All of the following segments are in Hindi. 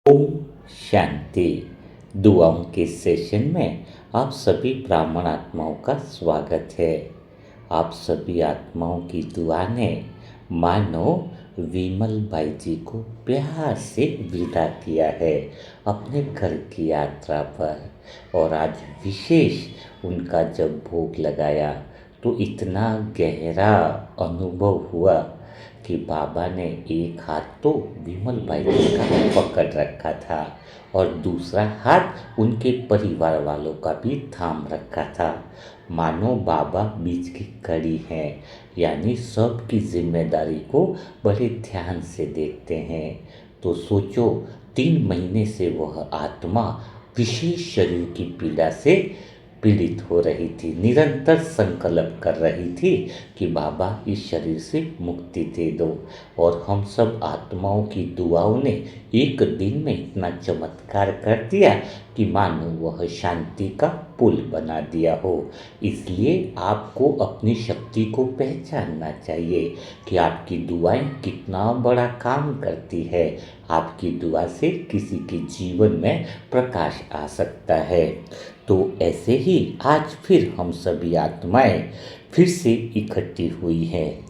ओम शांति। दुआओं के सेशन में आप सभी ब्राह्मण आत्माओं का स्वागत है। आप सभी आत्माओं की दुआ ने मानो विमल बाई जी को प्यार से विदा किया है अपने घर की यात्रा पर। और आज विशेष उनका जब भोग लगाया तो इतना गहरा अनुभव हुआ कि बाबा ने एक हाथ तो विमल बाई जी का पकड़ रखा था और दूसरा हाथ उनके परिवार वालों का भी थाम रखा था। मानो बाबा बीच की कड़ी हैं, यानी सबकी जिम्मेदारी को बड़े ध्यान से देखते हैं। तो सोचो 3 महीने से वह आत्मा विशेष शरीर की पीड़ा से पीड़ित हो रही थी, निरंतर संकल्प कर रही थी कि बाबा इस शरीर से मुक्ति दे दो। और हम सब आत्माओं की दुआओं ने एक दिन में इतना चमत्कार कर दिया कि मानो वह शांति का पुल बना दिया हो। इसलिए आपको अपनी शक्ति को पहचानना चाहिए कि आपकी दुआएं कितना बड़ा काम करती है। आपकी दुआ से किसी के जीवन में प्रकाश आ सकता है। तो ऐसे ही आज फिर हम सभी आत्माएं फिर से इकट्ठी हुई हैं।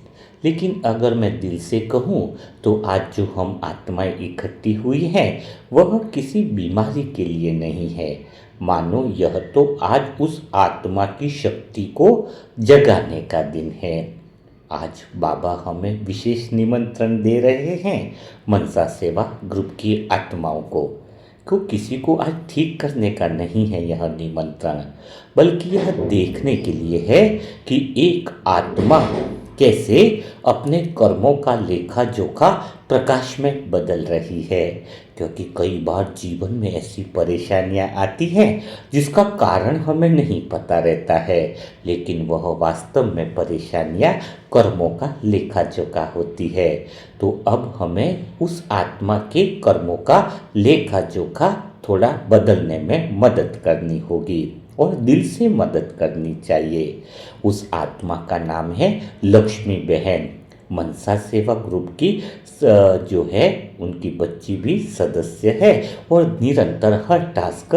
लेकिन अगर मैं दिल से कहूँ तो आज जो हम आत्माएं इकट्ठी हुई हैं वह किसी बीमारी के लिए नहीं है। मानो यह तो आज उस आत्मा की शक्ति को जगाने का दिन है। आज बाबा हमें विशेष निमंत्रण दे रहे हैं मनसा सेवा ग्रुप की आत्माओं को किसी को आज ठीक करने का नहीं है यह निमंत्रण, बल्कि यह देखने के लिए है कि एक आत्मा कैसे अपने कर्मों का लेखा जोखा प्रकाश में बदल रही है। क्योंकि कई बार जीवन में ऐसी परेशानियां आती हैं जिसका कारण हमें नहीं पता रहता है, लेकिन वह वास्तव में परेशानियां कर्मों का लेखा जोखा होती है। तो अब हमें उस आत्मा के कर्मों का लेखा जोखा थोड़ा बदलने में मदद करनी होगी और दिल से मदद करनी चाहिए। उस आत्मा का नाम है लक्ष्मी बहन। मनसा सेवा ग्रुप की जो है उनकी बच्ची भी सदस्य है और निरंतर हर टास्क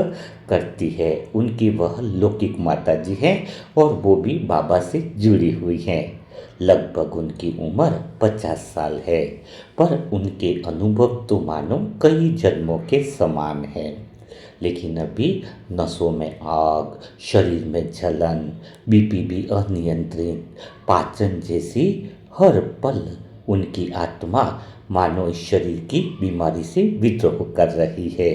करती है। उनकी वह लौकिक माता जी हैं और वो भी बाबा से जुड़ी हुई हैं। लगभग उनकी उम्र 50 साल है, पर उनके अनुभव तो मानो कई जन्मों के समान हैं। लेकिन अभी नसों में आग, शरीर में जलन, बीपी भी अनियंत्रित, पाचन जैसी हर पल उनकी आत्मा मानो इस शरीर की बीमारी से विद्रोह कर रही है।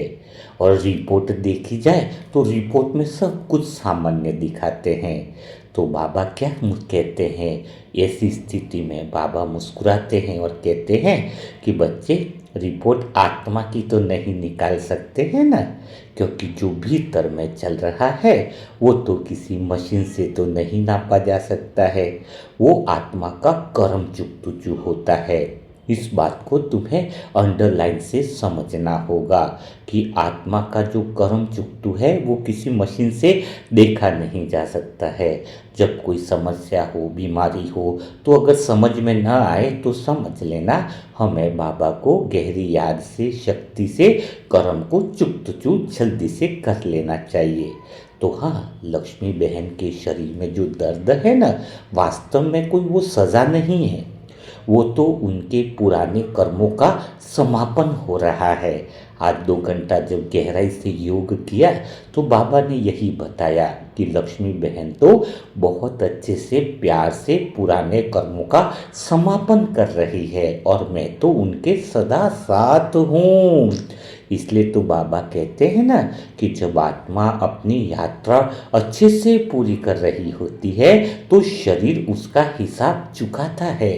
और रिपोर्ट देखी जाए तो रिपोर्ट में सब कुछ सामान्य दिखाते हैं। तो बाबा क्या कहते हैं, ऐसी स्थिति में बाबा मुस्कुराते हैं और कहते हैं कि बच्चे, रिपोर्ट आत्मा की तो नहीं निकाल सकते हैं ना, क्योंकि जो भीतर में चल रहा है वो तो किसी मशीन से तो नहीं नापा जा सकता है। वो आत्मा का कर्म चुकतुचु होता है। इस बात को तुम्हें अंडरलाइन से समझना होगा कि आत्मा का जो कर्म चुकतू है वो किसी मशीन से देखा नहीं जा सकता है। जब कोई समस्या हो, बीमारी हो, तो अगर समझ में ना आए तो समझ लेना हमें बाबा को गहरी याद से, शक्ति से कर्म को चुकतुचु जल्दी से कर लेना चाहिए। तो हाँ, लक्ष्मी बहन के शरीर में जो दर्द है ना, वास्तव में कोई वो सज़ा नहीं है, वो तो उनके पुराने कर्मों का समापन हो रहा है। आज 2 घंटा जब गहराई से योग किया तो बाबा ने यही बताया कि लक्ष्मी बहन तो बहुत अच्छे से प्यार से पुराने कर्मों का समापन कर रही है और मैं तो उनके सदा साथ हूँ। इसलिए तो बाबा कहते हैं ना कि जब आत्मा अपनी यात्रा अच्छे से पूरी कर रही होती है तो शरीर उसका हिसाब चुकाता है।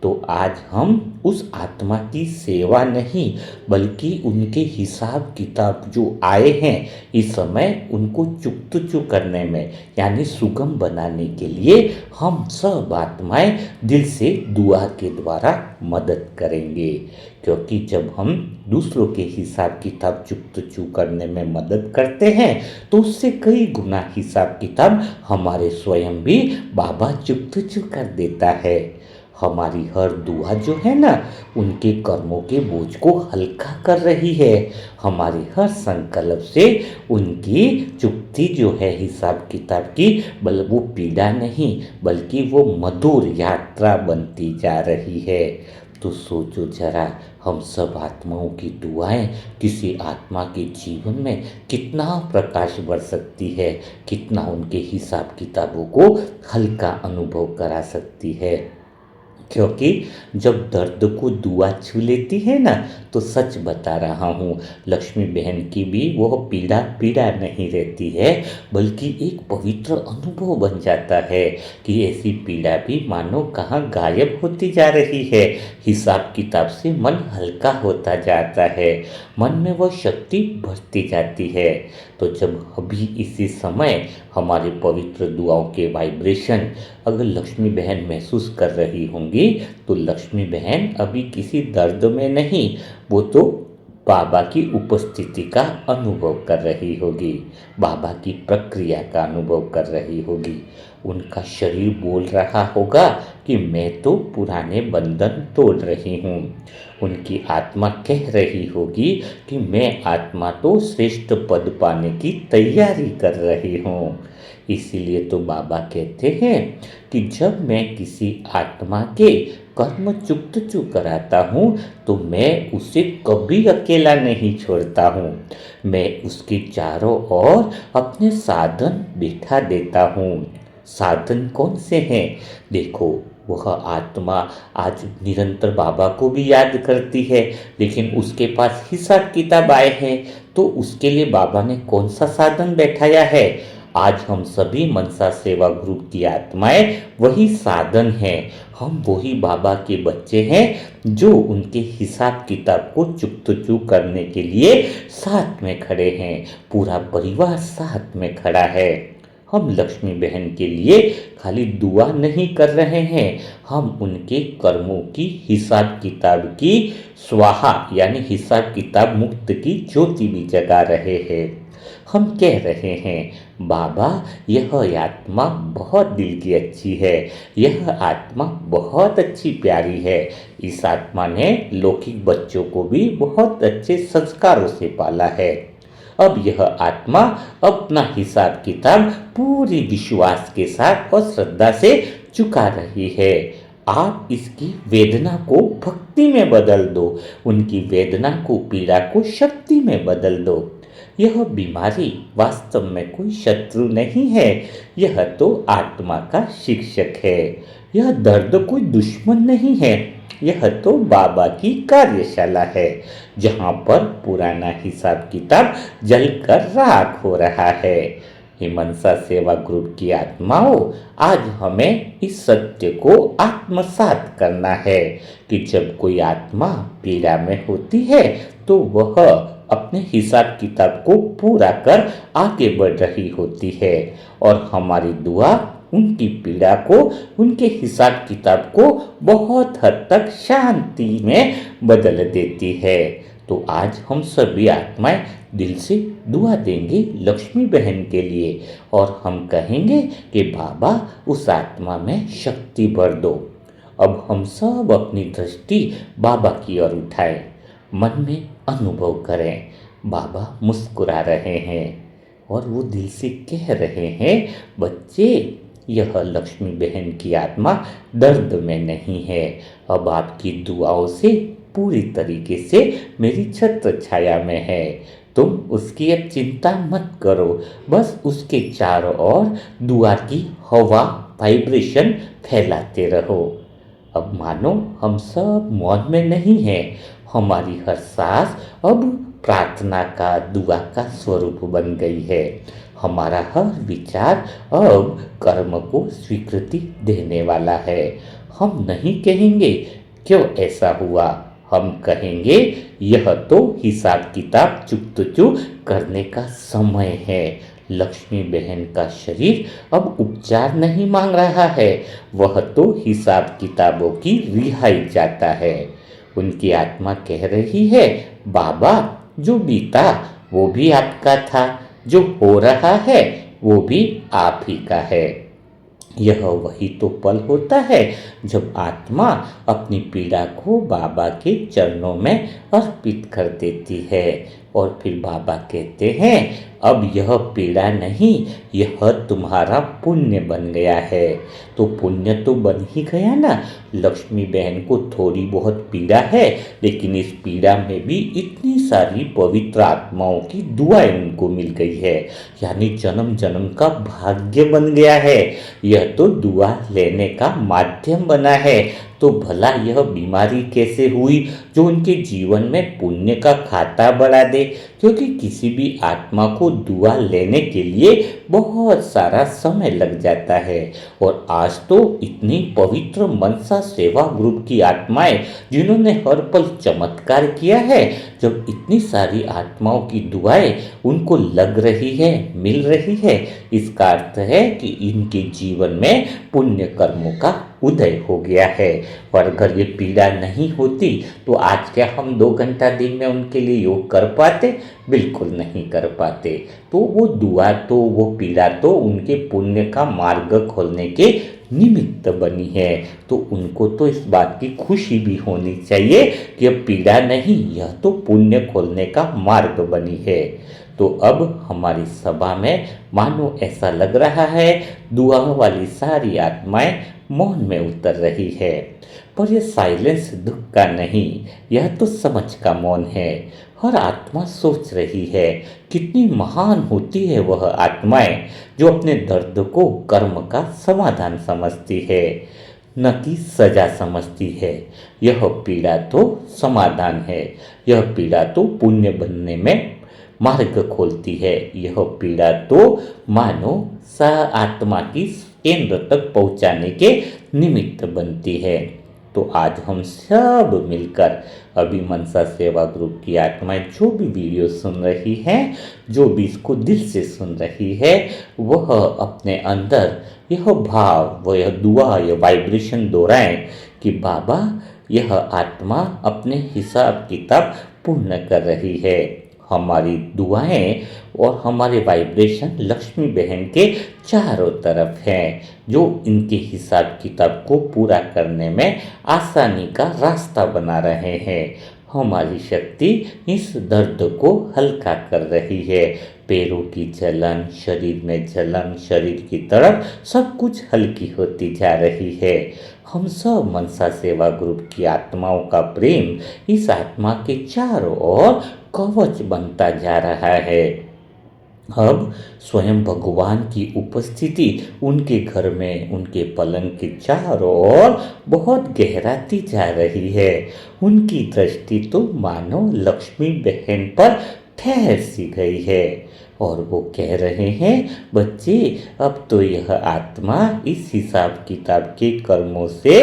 तो आज हम उस आत्मा की सेवा नहीं बल्कि उनके हिसाब किताब जो आए हैं इस समय उनको चुकतुचु करने में, यानी सुगम बनाने के लिए हम सब आत्माएं दिल से दुआ के द्वारा मदद करेंगे। क्योंकि जब हम दूसरों के हिसाब किताब चुकतुचु करने में मदद करते हैं तो उससे कई गुना हिसाब किताब हमारे स्वयं भी बाबा चुकतुचु कर देता है। हमारी हर दुआ जो है ना, उनके कर्मों के बोझ को हल्का कर रही है। हमारे हर संकल्प से उनकी चुकती जो है हिसाब किताब की, वो पीड़ा नहीं बल्कि वो मधुर यात्रा बनती जा रही है। तो सोचो जरा, हम सब आत्माओं की दुआएं किसी आत्मा के जीवन में कितना प्रकाश भर सकती है, कितना उनके हिसाब किताबों को हल्का अनुभव करा सकती है। क्योंकि जब दर्द को दुआ छू लेती है ना, तो सच बता रहा हूँ, लक्ष्मी बहन की भी वो पीड़ा पीड़ा नहीं रहती है, बल्कि एक पवित्र अनुभव बन जाता है कि ऐसी पीड़ा भी मानो कहाँ गायब होती जा रही है। हिसाब किताब से मन हल्का होता जाता है, मन में वह शक्ति बढ़ती जाती है। तो जब अभी इसी समय हमारे पवित्र दुआओं के वाइब्रेशन अगर लक्ष्मी बहन महसूस कर रही होंगी, तो लक्ष्मी बहन अभी किसी दर्द में नहीं, वो तो बाबा की उपस्थिति का अनुभव कर रही होगी, बाबा की प्रक्रिया का अनुभव कर रही होगी। उनका शरीर बोल रहा होगा कि मैं तो पुराने बंधन तोड़ रही हूँ। उनकी आत्मा कह रही होगी कि मैं आत्मा तो श्रेष्ठ पद पाने की तैयारी कर रही हूँ। इसीलिए तो बाबा कहते हैं कि जब मैं किसी आत्मा के कर्म चुक्त चू कराता हूँ, तो मैं उसे कभी अकेला नहीं छोड़ता हूँ। मैं उसके चारों ओर अपने साधन बिठा देता हूँ। साधन कौन से हैं? देखो, वह आत्मा आज निरंतर बाबा को भी याद करती है, लेकिन उसके पास हिसाब किताब आए हैं, तो उसके लिए बाबा ने कौन सा साधन बैठाया है? आज हम सभी मनसा सेवा ग्रुप की आत्माएं वही साधन हैं। हम वही बाबा के बच्चे हैं जो उनके हिसाब किताब को चुकत चू करने के लिए साथ में खड़े हैं। पूरा परिवार साथ में खड़ा है। हम लक्ष्मी बहन के लिए खाली दुआ नहीं कर रहे हैं, हम उनके कर्मों की हिसाब किताब की स्वाहा यानी हिसाब किताब मुक्त की ज्योति भी जगा रहे हैं। हम कह रहे हैं, बाबा यह आत्मा बहुत दिल की अच्छी है, यह आत्मा बहुत अच्छी प्यारी है। इस आत्मा ने लौकिक बच्चों को भी बहुत अच्छे संस्कारों से पाला है। अब यह आत्मा अपना हिसाब किताब पूरी विश्वास के साथ और श्रद्धा से चुका रही है। आप इसकी वेदना को भक्ति में बदल दो, उनकी वेदना को, पीड़ा को शक्ति में बदल दो। यह बीमारी वास्तव में कोई शत्रु नहीं है, यह तो आत्मा का शिक्षक है। यह दर्द कोई दुश्मन नहीं है, यह तो बाबा की कार्यशाला है, जहाँ पर पुराना हिसाब किताब जलकर राख हो रहा है। मनसा सेवा ग्रुप की आत्माओं, आज हमें इस सत्य को आत्मसात करना है कि जब कोई आत्मा पीड़ा में होती है, तो वह अपने हिसाब किताब को पूरा कर आगे बढ़ रही होती है, और हमारी दुआ उनकी पीड़ा को, उनके हिसाब किताब को बहुत हद तक शांति में बदल देती है। तो आज हम सभी आत्माएं दिल से दुआ देंगे लक्ष्मी बहन के लिए, और हम कहेंगे कि बाबा उस आत्मा में शक्ति भर दो। अब हम सब अपनी दृष्टि बाबा की ओर उठाएं, मन में अनुभव करें, बाबा मुस्कुरा रहे हैं और वो दिल से कह रहे हैं, बच्चे यह लक्ष्मी बहन की आत्मा दर्द में नहीं है। अब आपकी दुआओं से पूरी तरीके से मेरी छत्र छाया में है। तुम उसकी अब चिंता मत करो, बस उसके चारों ओर दुआ की हवा, वाइब्रेशन फैलाते रहो। अब मानो हम सब मौन में नहीं हैं, हमारी हर सांस अब प्रार्थना का, दुआ का स्वरूप बन गई है। हमारा हर विचार अब कर्म को स्वीकृति देने वाला है। हम नहीं कहेंगे क्यों ऐसा हुआ, हम कहेंगे यह तो हिसाब किताब चुकत चू करने का समय है। लक्ष्मी बहन का शरीर अब उपचार नहीं मांग रहा है, वह तो हिसाब किताबों की रिहाई चाहता है। उनकी आत्मा कह रही है, बाबा जो बीता वो भी आपका था, जो हो रहा है वो भी आप ही का है। यह वही तो पल होता है जब आत्मा अपनी पीड़ा को बाबा के चरणों में अर्पित कर देती है और फिर बाबा कहते हैं अब यह पीड़ा नहीं, यह तुम्हारा पुण्य बन गया है। तो पुण्य तो बन ही गया ना। लक्ष्मी बहन को थोड़ी बहुत पीड़ा है, लेकिन इस पीड़ा में भी इतनी सारी पवित्र आत्माओं की दुआएं उनको मिल गई है, यानी जन्म जन्म का भाग्य बन गया है। यह तो दुआ लेने का माध्यम बना है। तो भला यह बीमारी कैसे हुई जो उनके जीवन में पुण्य का खाता बढ़ा दे, क्योंकि किसी भी आत्मा को दुआ लेने के लिए बहुत सारा समय लग जाता है। और आज तो इतनी पवित्र मनसा सेवा ग्रुप की आत्माएं जिन्होंने हर पल चमत्कार किया है, जब इतनी सारी आत्माओं की दुआएं उनको लग रही है, मिल रही है, इसका अर्थ है कि इनके जीवन में पुण्य कर्मों का उदय हो गया है। पर अगर ये पीड़ा नहीं होती तो आज क्या हम 2 घंटा दिन में उनके लिए योग कर पाते? बिल्कुल नहीं कर पाते। तो वो दुआ तो वो पीड़ा तो उनके पुण्य का मार्ग खोलने के निमित्त बनी है। तो उनको तो इस बात की खुशी भी होनी चाहिए कि अब पीड़ा नहीं, यह तो पुण्य खोलने का मार्ग बनी है। तो अब हमारी सभा में मानो ऐसा लग रहा है दुआ वाली सारी आत्माएं मौन में उतर रही है। पर यह साइलेंस दुख का नहीं, यह तो समझ का मौन है। हर आत्मा सोच रही है कितनी महान होती है वह आत्माएं जो अपने दर्द को कर्म का समाधान समझती है, न कि सजा समझती है। यह पीड़ा तो समाधान है, यह पीड़ा तो पुण्य बनने में मार्ग खोलती है। यह पीड़ा तो मानो सा आत्मा की केंद्र तक पहुंचाने के निमित्त बनती है। तो आज हम सब मिलकर अभी मनसा सेवा ग्रुप की आत्माएं जो भी वीडियो सुन रही हैं, जो भी इसको दिल से सुन रही है, वह अपने अंदर यह भाव, वह यह दुआ, यह वाइब्रेशन दोहराएं कि बाबा यह आत्मा अपने हिसाब किताब पूर्ण कर रही है। हमारी दुआएं और हमारे वाइब्रेशन लक्ष्मी बहन के चारों तरफ हैं, जो इनके हिसाब किताब को पूरा करने में आसानी का रास्ता बना रहे हैं। हमारी शक्ति इस दर्द को हल्का कर रही है। पैरों की जलन, शरीर में जलन, शरीर की तड़प, सब कुछ हल्की होती जा रही है। हम सब मनसा सेवा ग्रुप की आत्माओं का प्रेम इस आत्मा के चारों ओर कवच बनता जा रहा है। अब स्वयं भगवान की उपस्थिति उनके घर में, उनके पलंग के चारों ओर बहुत गहराती जा रही है। उनकी दृष्टि तो मानो लक्ष्मी बहन पर ठहर सी गई है और वो कह रहे हैं बच्चे अब तो यह आत्मा इस हिसाब किताब के कर्मों से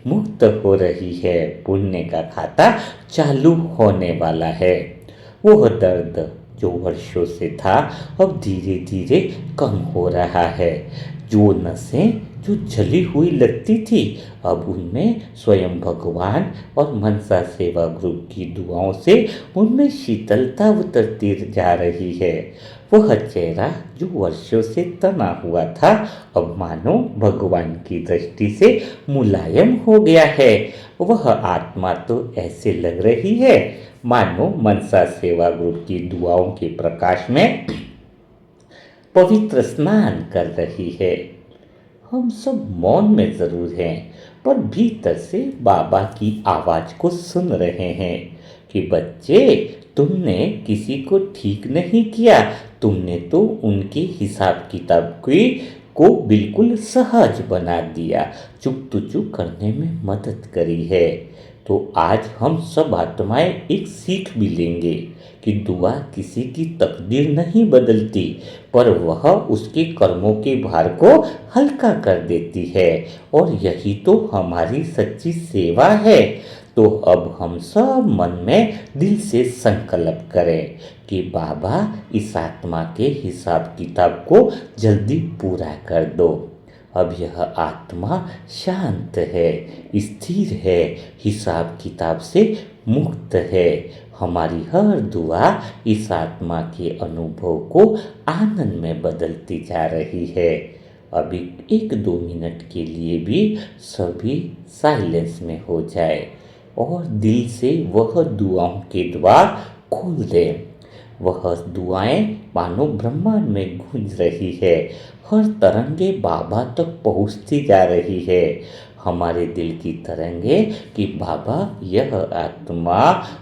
मुक्त हो रही है, पुण्य का खाता चालू होने वाला है। वह दर्द जो वर्षों से था अब धीरे धीरे कम हो रहा है। जो नसें जो जली हुई लगती थी, अब उनमें स्वयं भगवान और मनसा सेवा ग्रुप की दुआओं से उनमें शीतलता उतरती जा रही है। वह चेहरा जो वर्षों से तना हुआ था, अब मानो भगवान की दृष्टि से मुलायम हो गया है। वह आत्मा तो ऐसे लग रही है मानो मनसा सेवा ग्रुप की दुआओं के प्रकाश में पवित्र स्नान कर रही है। हम सब मौन में जरूर हैं, पर भीतर से बाबा की आवाज को सुन रहे हैं कि बच्चे तुमने किसी को ठीक नहीं किया, तुमने तो उनके हिसाब किताब को बिल्कुल सहज बना दिया, चुप तो चुप करने में मदद करी है। तो आज हम सब आत्माएं एक सीख भी लेंगे कि दुआ किसी की तकदीर नहीं बदलती, पर वह उसके कर्मों के भार को हल्का कर देती है। और यही तो हमारी सच्ची सेवा है। तो अब हम सब मन में दिल से संकल्प करें कि बाबा इस आत्मा के हिसाब किताब को जल्दी पूरा कर दो। अब यह आत्मा शांत है, स्थिर है, हिसाब किताब से मुक्त है। हमारी हर दुआ इस आत्मा के अनुभव को आनंद में बदलती जा रही है। अभी 1-2 मिनट के लिए भी सभी साइलेंस में हो जाए और दिल से वह दुआओं के द्वार खोल दें। वह दुआएं मानो ब्रह्मांड में गूंज रही है, हर तरंगे बाबा तक पहुंचती जा रही है। हमारे दिल की तरंगे कि बाबा यह आत्मा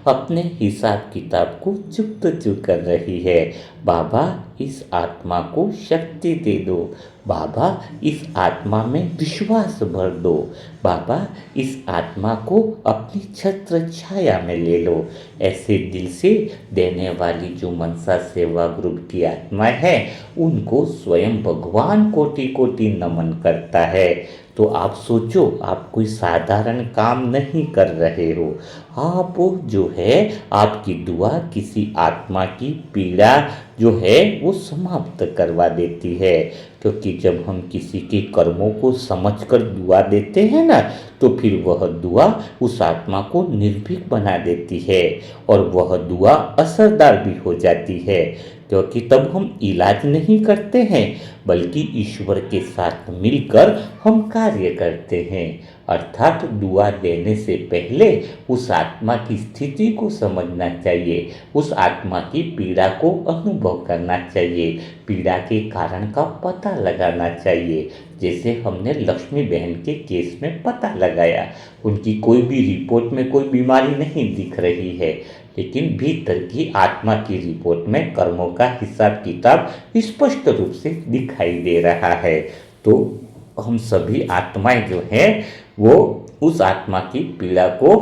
अपने हिसाब किताब को चुप चुप कर रही है। बाबा इस आत्मा को शक्ति दे दो। बाबा इस आत्मा में विश्वास भर दो। बाबा इस आत्मा को अपनी छत्र छाया में ले लो। ऐसे दिल से देने वाली जो मनसा सेवा ग्रुप की आत्मा है, उनको स्वयं भगवान कोटि कोटि नमन करता है। तो आप सोचो, आप कोई साधारण काम नहीं कर रहे हो। आप जो है आपकी दुआ किसी आत्मा की पीड़ा जो है वो समाप्त करवा देती है। क्योंकि जब हम किसी के कर्मों को समझकर दुआ देते हैं ना, तो फिर वह दुआ उस आत्मा को निर्भीक बना देती है और वह दुआ असरदार भी हो जाती है। क्योंकि तब हम इलाज नहीं करते हैं, बल्कि ईश्वर के साथ मिलकर हम कार्य करते हैं। अर्थात दुआ देने से पहले उस आत्मा की स्थिति को समझना चाहिए, उस आत्मा की पीड़ा को अनुभव करना चाहिए, पीड़ा के कारण का पता लगाना चाहिए। जैसे हमने लक्ष्मी बहन के केस में पता लगाया, उनकी कोई भी रिपोर्ट में कोई बीमारी नहीं दिख रही है, लेकिन भीतर की आत्मा की रिपोर्ट में कर्मों का हिसाब किताब स्पष्ट रूप से दिखाई दे रहा है। तो हम सभी आत्माएं जो हैं वो उस आत्मा की पीड़ा को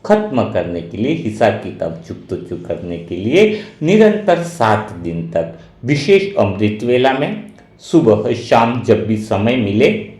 खत्म करने के लिए, हिसाब किताब चुक करने के लिए निरंतर 7 दिन तक विशेष अमृत वेला में सुबह शाम जब भी समय मिले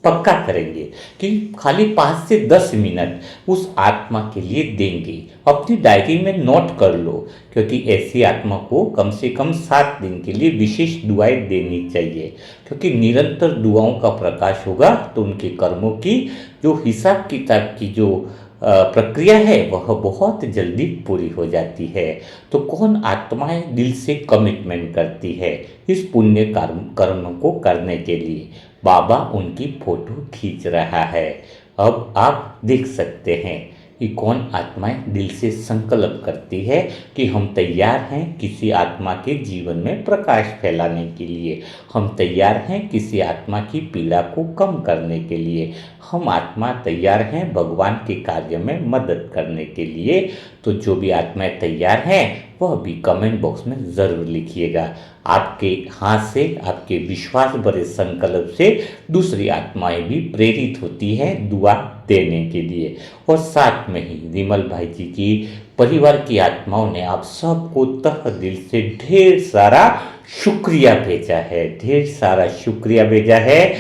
पक्का करेंगे कि खाली 5 से 10 मिनट उस आत्मा के लिए देंगे। अपनी डायरी में नोट कर लो, क्योंकि ऐसी आत्मा को कम से कम 7 दिन के लिए विशेष दुआएं देनी चाहिए। क्योंकि निरंतर दुआओं का प्रकाश होगा तो उनके कर्मों की जो हिसाब किताब की जो प्रक्रिया है वह बहुत जल्दी पूरी हो जाती है। तो कौन आत्माएं दिल से कमिटमेंट करती है इस पुण्य कर्म को करने के लिए? बाबा उनकी फोटो खींच रहा है। अब आप देख सकते हैं कि कौन आत्माएं दिल से संकल्प करती है कि हम तैयार हैं किसी आत्मा के जीवन में प्रकाश फैलाने के लिए, हम तैयार हैं किसी आत्मा की पीड़ा को कम करने के लिए, हम आत्मा तैयार हैं भगवान के कार्य में मदद करने के लिए। तो जो भी आत्माएं तैयार हैं वह भी कमेंट बॉक्स में ज़रूर लिखिएगा। आपके हाथ से, आपके विश्वास भरे संकल्प से दूसरी आत्माएं भी प्रेरित होती हैं दुआ देने के लिए। और साथ में ही विमल भाई जी की परिवार की आत्माओं ने आप सबको तह दिल से ढेर सारा शुक्रिया भेजा है, ढेर सारा शुक्रिया भेजा है,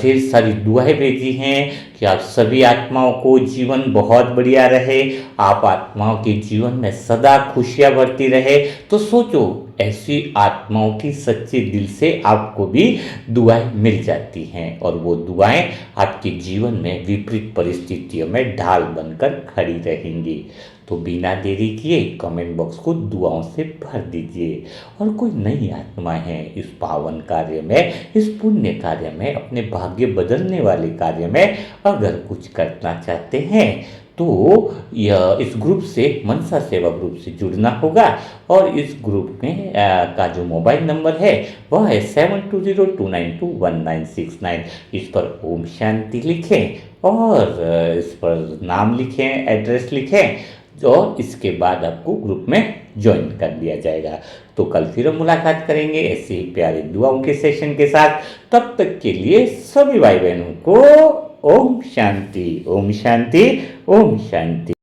ढेर सारी दुआएं भेजी हैं कि आप सभी आत्माओं को जीवन बहुत बढ़िया रहे, आप आत्माओं के जीवन में सदा खुशियां बढ़ती रहे। तो सोचो, ऐसी आत्माओं की सच्चे दिल से आपको भी दुआएं मिल जाती हैं और वो दुआएं आपके जीवन में विपरीत परिस्थितियों में ढाल बनकर खड़ी रहेंगी। तो बिना देरी किए कमेंट बॉक्स को दुआओं से भर दीजिए। और कोई नई आत्मा है इस पावन कार्य में, इस पुण्य कार्य में, अपने भाग्य बदलने वाले कार्य में अगर कुछ करना चाहते हैं तो यह इस ग्रुप से, मनसा सेवा ग्रुप से जुड़ना होगा। और इस ग्रुप में का जो मोबाइल नंबर है वह है 7202921969। इस पर ओम शांति लिखें और इस पर नाम लिखें, एड्रेस लिखें और इसके बाद आपको ग्रुप में ज्वाइन कर दिया जाएगा। तो कल फिर हम मुलाकात करेंगे ऐसे ही प्यारे दुआओं के सेशन के साथ। तब तक के लिए सभी भाई बहनों को ओम शांति, ओम शांति, ओम शांति।